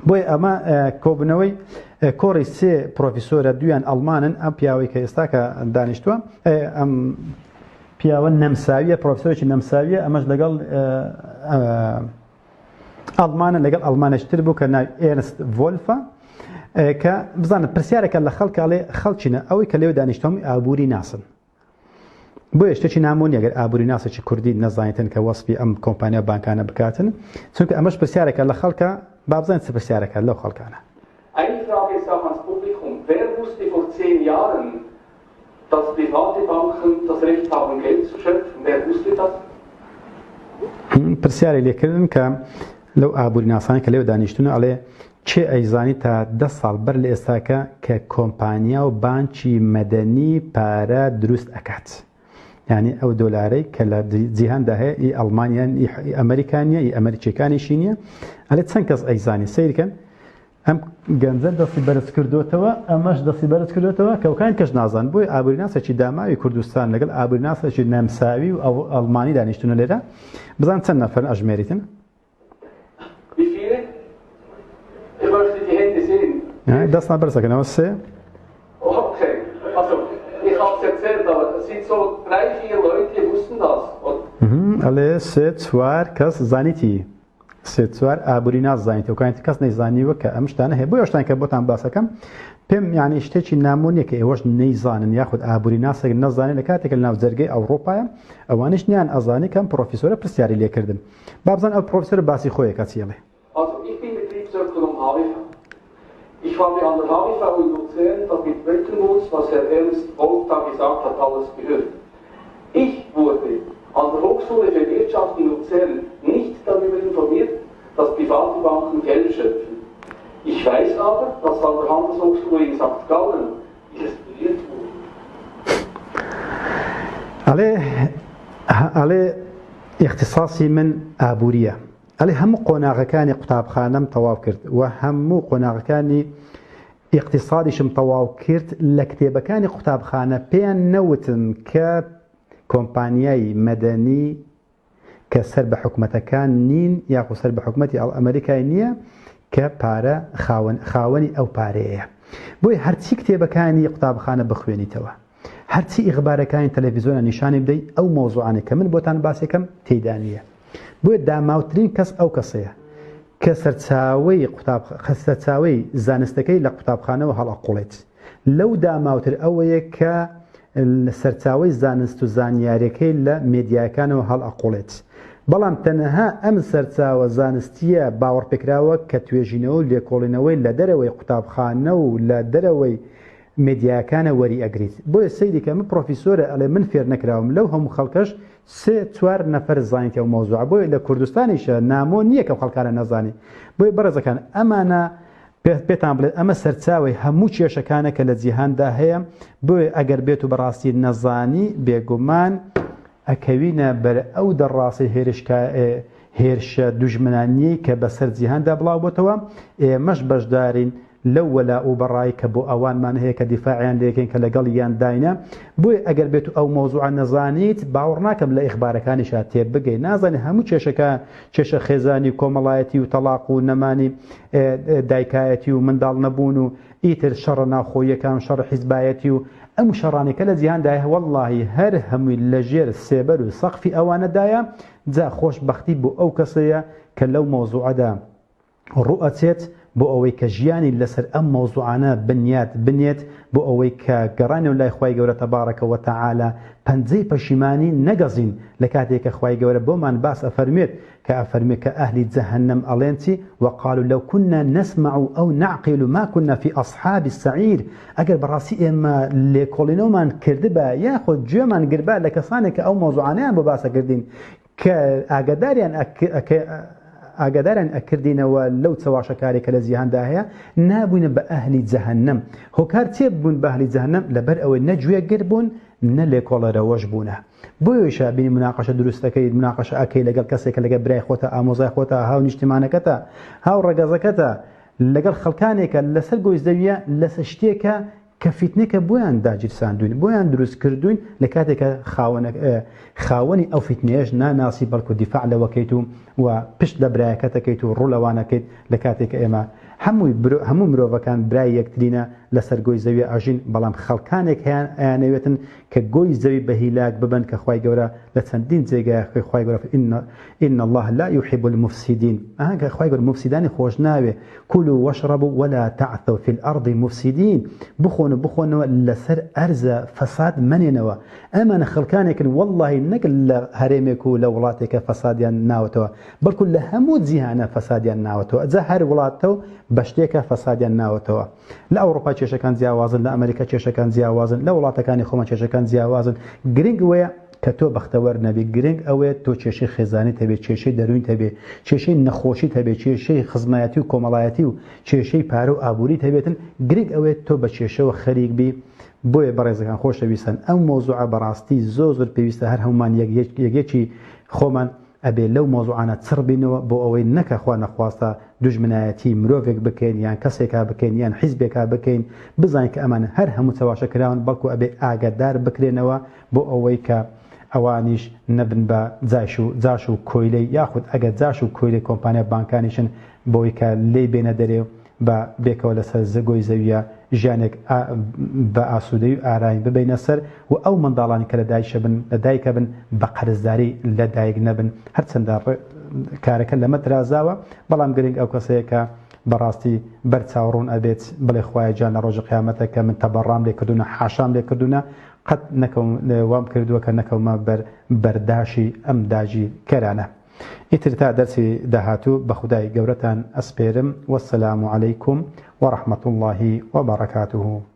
بۆیە ئەمە کۆبنەوەی کۆڕی سێ پرۆفیسۆرە دویان ئەڵمانن ئەم پیاوەی کە ئێستا کە دانیشتووە ئەم پیاوە نەمساویە پرۆفیسۆرێکی نەمساویە ئەمەش لەگەڵ ئەڵمانە لەگەڵ ئەڵمانەشتر بوو کە ناوی ئێرنست ڤۆلفە کە بزانت پرسیارێکە لە خەڵکاڵێ خەڵچینە ئەوەی کە لێو دانیشتۆمی ئابووری ناسن بۆیە شتێکی نامۆنی ئەگەر ئابووری ناسێکی کوردی نەزانیتن کە وەسفی ئەم کۆمپانیا بانکانە بکاتن چونکە ئەمەش پرسیارێکە لە خەڵکە با بزانێت چ پرسیارێکە لەو خەڵکانە. Eine Frage ist auch ans Publikum. Wer wusste vor 10 Jahren, dass private Banken das Recht haben, Geld zu schöpfen? Wer wusste das? پرسیاری لێکردن کە لەو ئابووری ناسانی کە لێو دانیشتونە ئەڵێ چێ ئەیزانی تا 10 ساڵ بەر لە ئێستاکە کە کۆمپانیا و بانکی مەدەنی پارە دروست ئەکات. یعنی ئەو دۆلارەی کە لە جیهاندا هەیە ئی ئەڵمانیان ئی ئەمریکانیە ئی ئەمریکیەکانیشی نییە ئەلێ چەند کەس ئەیزانی سیرکەن ئەم گەنجە دەستی بەرز کردوتەوە ئەمەش دەستی بەرز کردوتەوە کەوکان کەس نازان بۆی ئابووری ناسێکی داماوی کوردستان لەگەڵ ئابووری ناسێکی نەمساوی و ئەو ئەڵمانی دانیشتونە لێرە بزان چەند نەفەر ئەژمێریتن؟ دەستان بەرزەکەنەوە سێ. ئەڵێ سێ چوار کەس زانیتی سێ چوار ئابووری ناز زانیت و کانیت کەس نەیزانیوە کە ئەم شتانە هەیە بۆ شتان کە بۆتان باسەکەم پێم یعنی شتێکی نامۆنیە کە ئێوەش نەیزانن یاخود ئابووری ناسێک نەزانێت لە کاتێک لە ناو جەرگەی ئەوڕۆپایە ئەوانش نیان ئەزانی کەم پرۆفیسۆرە پرسیاری لێکردن با بزان ئەو پرۆفیسۆر باسی خۆیەکە چیڵێ. Ich habe an der HWV in Luzern das mit Brettenwurz, was Herr Ernst Wolf da gesagt hat, alles gehört. Ich wurde an der Hochschule für Wirtschaft in Luzern nicht darüber informiert, dass private Banken Geld schöpfen. Ich weiß aber, dass an der Handelshochschule in St. Gallen dieses studiert wurde. على اختصاصي من ئابووریە ئەڵێ هەموو قۆناغەکانی قوتابخانەم تەواو کرد و هەموو قۆناغەکانی اقتصادیشم تەواو کرد لە کتێبەکانی قوتابخانە پێیان نەوتن کە کۆمپانیای مەدەنی کە سەر بە حکومەتەکان نین یاخو سەر بە حکومەتی ئەمریکای نییە کە پارە خاوەنی ئەو پارەیە بۆی هەرچی کتێبەکانی قوتابخانە بخوێنیتەوە هەرچی ئیخبارەکانی تەلەڤیزۆنە نیشانی بدەیت ئەو مۆزوعانە کە من بۆتان باسێکەم تێیدا نییە بۆیە داماوترین کەس ئەو کەسەیە کە سەرچاوەی زانستەکەی لە قوتابخانەوە هەڵئەقوڵێت لەو داماوتر ئەوەیە کە سەرچاوەی زانست و زانیاریەکەی لە مێدیاکانەوە هەڵئەقوڵێت بەڵام تەنەها ئەم سەرچاوە زانستیە باوەڕپێکراوە کە توێژینەوە و لێکۆڵینەوەی لە دەرەوەی قوتابخانە و لە دەرەوەی مێدیاکانە وەری ئەگریت بۆیە سەیری کە من پرۆفیسۆرە ئەڵێ من فێر نەکراوم لەو هەموو خەڵکەش سێ چوار نەفەر زانیتە و مۆزوع بۆیە لە کوردستانیشە نامۆ نییە کە خەڵکانە نەزانی بۆیە بەڕێزەکان ئەمانە پێتان بڵێت ئەمە سەرچاوی هەموو کێشەکانە کە لە جیهاندا هەیە بۆیە ئەگەر بێت و بەڕاستی نەزانی بێگومان ئەکەوینە بەر ئەو دەڕاستی هێرشە دوژمنانیەی کە بەسەر جیهاندا بڵاو بۆتەوە ئێمەش بەشدارین لەو وەلا و بەڕای کە بۆ ئەوانمان هەیە کە دیفاعیان لێکەین کە لەگەڵ یان داینە بۆیە ئەگەر بێت و ئەو مۆزوع نەزانیت باوەڕ ناکەم لە ئیخبارەکانیشا تێ بگەین نازانێ هەموو کێشە خێزانی کۆمەڵایەتی و تەلاق و نەمانی دایکایەتی و منداڵ نەبوون و ئیتر شەڕە ناوخۆیەکان شەڕە حیزبایەتی و ئەم شەڕانێک کە لە جیهاندایە وەڵڵاهی هەر هەمووی لەژێر سێبەر و سەقفی ئەوانەدایە جا خۆشبەختی بۆ ئەو کەسەیە کە لەو مۆزوعەدا ڕوئەچێت بۆ ئەوەی کە ژیانی لەسەر ئەم مۆزوعانە بنێت بۆ ئەوەی کە گەڕانێ و لای خوای گەورە تەبارەکە و تەعالە پەنجەی پەشیمانی نەگەزین لە کاتێک کە خوای گەورە بۆمان باس ئەفەرمێت کە ئەفەرمێت کە ئەهلی جەهەنەم ئەڵێن چی وقالوا لو كنا نسمع أو نعقل ما كنا في أصحاب السعير ئەگەر بەڕاستی ئێمە لێکۆڵینەوەمان کردبە یاخۆ گوێمان گربە لە کەسانێک کە ئەو مۆزوعانەیان بۆ باسەکردین کە ئاگاداریان ئەکردینەوە لەو چەواشەکارێک کە لە جیهاندا هەیە نابووینە بە ئەهلی جەهەنەم هۆکار چێ بوون بە ئەهلی جەهەنەم لەبەر ئەوەی نەگوێگر بوون نە لێکۆڵەرەوەش بوونە بۆیەوەیشە بینی مناقەشە دروستەکەی مناقەشە ئەکەی لەگەڵ کەسێک کە لەگەڵ برای خۆتە ئامۆزای خۆتە هاو نیشتیمانەکەتە هاو ڕەگەزەکەتە لەگەڵ خەڵکانێکە لەسەر گۆیزدەویە لەسەر شتێکە کە فیتنێکە بۆیان داگیرساندوین بۆیان دروست کردوین لە کاتێکە خاوەنی ئەو فیتنەیەش ناناسی بەڵکو دیفاع لەوەکەیت و پشت لە برایەکەتەکەیت و ڕوو لەوانەکەیت لە کاتێکە ئێمە هەموو مرۆڤەکان برای یەکترینە لەسەر گۆی زەوی ئاژین بەڵام خەڵکانێک ئەیانەوێتن کە گۆی زەوی بە هیلاک ببن کە خوای گەورە لە چەندین جێگای خوای گەورە إن الله لا يحب المفسدين ئەهەنکە خوای گەورە مفسیدانی خۆش ناوێ كلوا واشربوا ولا تعثوا في الأرض مفسدين بخۆنەوە لەسەر ئەرزە فەساد منێنەوە ئەمانە خەڵکانێکن والله نەک لە هەرێمێک و لە وڵاتێکە فەسادیان ناوەتەوە بەڵکو لە هەموو جیهانە فەسادیان ناوەتەوە جا هەر وڵاتەوە بە شتێکە فەسادیان ناوەتەوە لە ئەوروپا کێشەکان جیاوازن لە ئەمریکا کێشەکان جیاوازن لە وڵاتەکانی خۆمان کێشەکان جیاوازن گرنگ وەیە کە تۆ بەختەوەر نەبی گرنگ ئەوەیە تۆ کێشەی خێزانی هەبێ کێشەی دەروین هەبێ کێشەی نەخۆشی هەبێ کێشەی خزمایەتی و کۆمەڵایەتی و کێشەی پارە و ئابووری هەبێتن گرنگ ئەوەیە تۆ بە کێشەوە خەریک بی بۆیە بەڕێزەکان خۆشەویستن ئەم مۆزوعە بەڕاستی زۆر پێویستە هەر هەمومان یەکێکی خۆمان ئەبێ لەو مۆزوعانە چڕبینەوە بۆ ئەوەی نەکە خوا نەخواستە دوژمنایەتی مرۆڤێک بکەین یان کەسێکا بکەین یان حیزبێکا بکەین بزانین کە ئەمان هەر هەموو چاواشەکراون بەڵکو ئەبێ ئاگادار بکرێنەوە بۆ ئەوەی کە ئەوانیش نەبن بە جاش و کۆیلەی یاخود ئەگە جاش و کۆیلەی کۆمپانیا بانکانیشن بۆی کە لێی بێنە دەرێ بە بێکەوە لەسەر زەگۆی زەویە ژیانێک بە ئاسوودەی و ئاراین ببینە سەر و ئەو منداڵانی کە لە دایکە بن بە قەرزداری لە دایک نەبن هەرچەندە کارەکە لەمە درازاوە بەڵام گرنگ ئەو کەسەیەکە بەڕاستی بەرچاوڕوون ئەبێت بڵێ خوایە جان لە ڕۆژی قیامەتە کە من تەبەڕام لێ کردوونە حاشام لێ کردوونە قەت وام کردووە کە نەکەومە بەرداشی ئەم داژی کەرانە ئیتر تا دەرسی داهاتوو بە خودای گەورەتان ئەسپێرم وەسەلام عەلەیکوم وەڕەحمەتوڵڵاهی وەبەڕەکاتوه